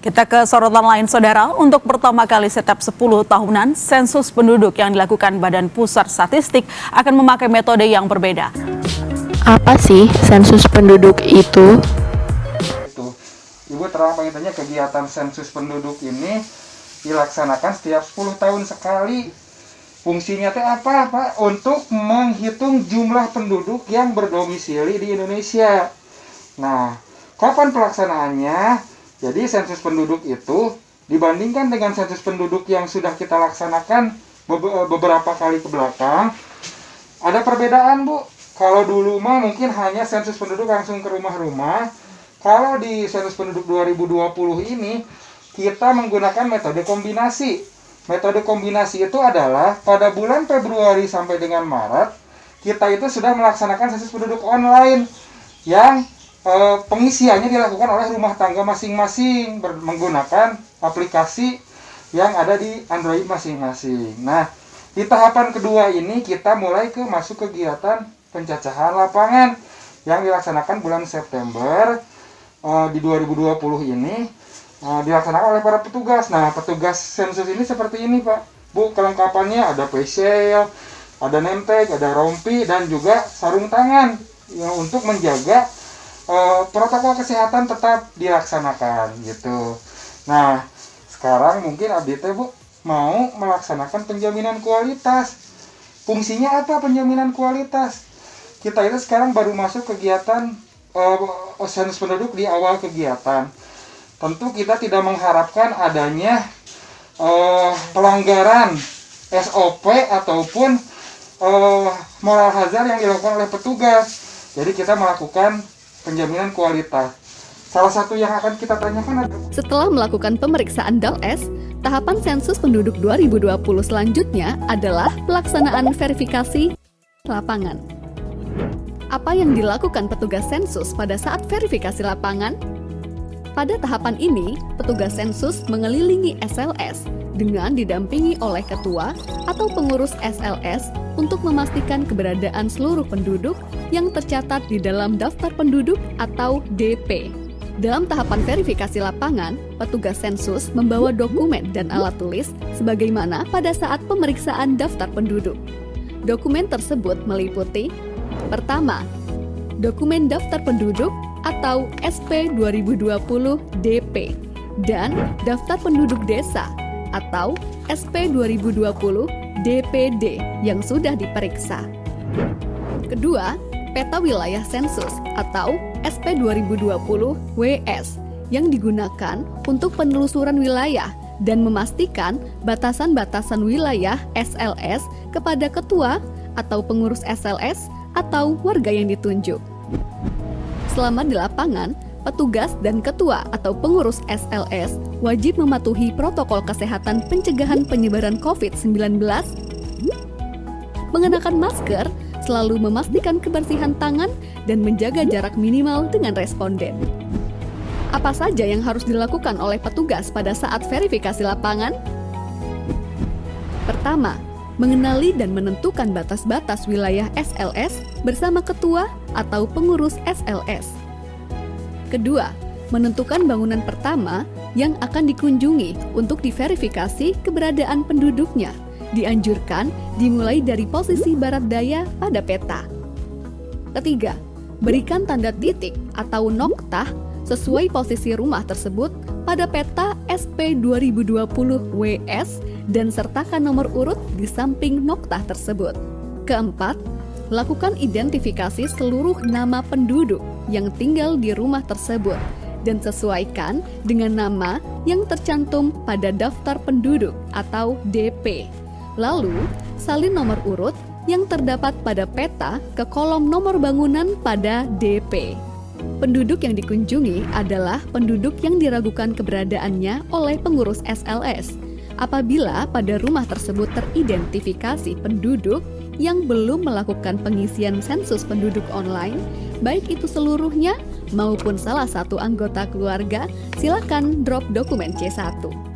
Kita ke sorotan lain, Saudara. Untuk pertama kali setiap 10 tahunan, sensus penduduk yang dilakukan Badan Pusat Statistik akan memakai metode yang berbeda. Apa sih sensus penduduk itu? Ibu terang pengertiannya, kegiatan sensus penduduk ini dilaksanakan setiap 10 tahun sekali. Fungsinya teh apa, Pak? Untuk menghitung jumlah penduduk yang berdomisili di Indonesia. Nah, kapan pelaksanaannya? Jadi sensus penduduk itu dibandingkan dengan sensus penduduk yang sudah kita laksanakan beberapa kali ke belakang, ada perbedaan, Bu. Kalau dulu mah mungkin hanya sensus penduduk langsung ke rumah-rumah. Kalau di sensus penduduk 2020 ini, kita menggunakan metode kombinasi. Metode kombinasi itu adalah pada bulan Februari sampai dengan Maret, kita itu sudah melaksanakan sensus penduduk online yang pengisiannya dilakukan oleh rumah tangga masing-masing menggunakan aplikasi yang ada di Android masing-masing. Nah, di tahapan kedua ini kita mulai masuk kegiatan pencacahan lapangan yang dilaksanakan bulan September di 2020 ini dilaksanakan oleh para petugas. Nah, petugas sensus ini seperti ini, Pak. Bu, kelengkapannya ada face shield, ada name tag, ada rompi, dan juga sarung tangan yang untuk menjaga protokol kesehatan tetap dilaksanakan gitu. Nah, sekarang mungkin abdi teh, Bu, mau melaksanakan penjaminan kualitas. Fungsinya apa penjaminan kualitas? Kita itu sekarang baru masuk kegiatan sensus penduduk di awal kegiatan. Tentu kita tidak mengharapkan adanya pelanggaran SOP ataupun moral hazard yang dilakukan oleh petugas. Jadi kita melakukan penjaminan kualitas. Salah satu yang akan kita tanyakan adalah, setelah melakukan pemeriksaan DALS, tahapan sensus penduduk 2020 selanjutnya adalah pelaksanaan verifikasi lapangan. Apa yang dilakukan petugas sensus pada saat verifikasi lapangan? Pada tahapan ini, petugas sensus mengelilingi SLS dengan didampingi oleh ketua atau pengurus SLS untuk memastikan keberadaan seluruh penduduk yang tercatat di dalam daftar penduduk atau DP. Dalam tahapan verifikasi lapangan, petugas sensus membawa dokumen dan alat tulis sebagaimana pada saat pemeriksaan daftar penduduk. Dokumen tersebut meliputi: pertama, dokumen daftar penduduk atau SP 2020 DP dan daftar penduduk desa atau SP 2020 DPD yang sudah diperiksa. Kedua, peta wilayah sensus atau SP 2020 WS yang digunakan untuk penelusuran wilayah dan memastikan batasan-batasan wilayah SLS kepada ketua atau pengurus SLS atau warga yang ditunjuk. Selama di lapangan, petugas dan ketua atau pengurus SLS wajib mematuhi protokol kesehatan pencegahan penyebaran COVID-19, mengenakan masker, selalu memastikan kebersihan tangan, dan menjaga jarak minimal dengan responden. Apa saja yang harus dilakukan oleh petugas pada saat verifikasi lapangan? Pertama, mengenali dan menentukan batas-batas wilayah SLS bersama ketua atau pengurus SLS. Kedua, menentukan bangunan pertama yang akan dikunjungi untuk diverifikasi keberadaan penduduknya. Dianjurkan dimulai dari posisi barat daya pada peta. Ketiga, berikan tanda titik atau noktah sesuai posisi rumah tersebut pada peta SP 2020 WS dan sertakan nomor urut di samping noktah tersebut. Keempat, lakukan identifikasi seluruh nama penduduk yang tinggal di rumah tersebut dan sesuaikan dengan nama yang tercantum pada daftar penduduk atau DP. Lalu, salin nomor urut yang terdapat pada peta ke kolom nomor bangunan pada DP. Penduduk yang dikunjungi adalah penduduk yang diragukan keberadaannya oleh pengurus SLS. Apabila pada rumah tersebut teridentifikasi penduduk yang belum melakukan pengisian sensus penduduk online, baik itu seluruhnya maupun salah satu anggota keluarga, silakan drop dokumen C1.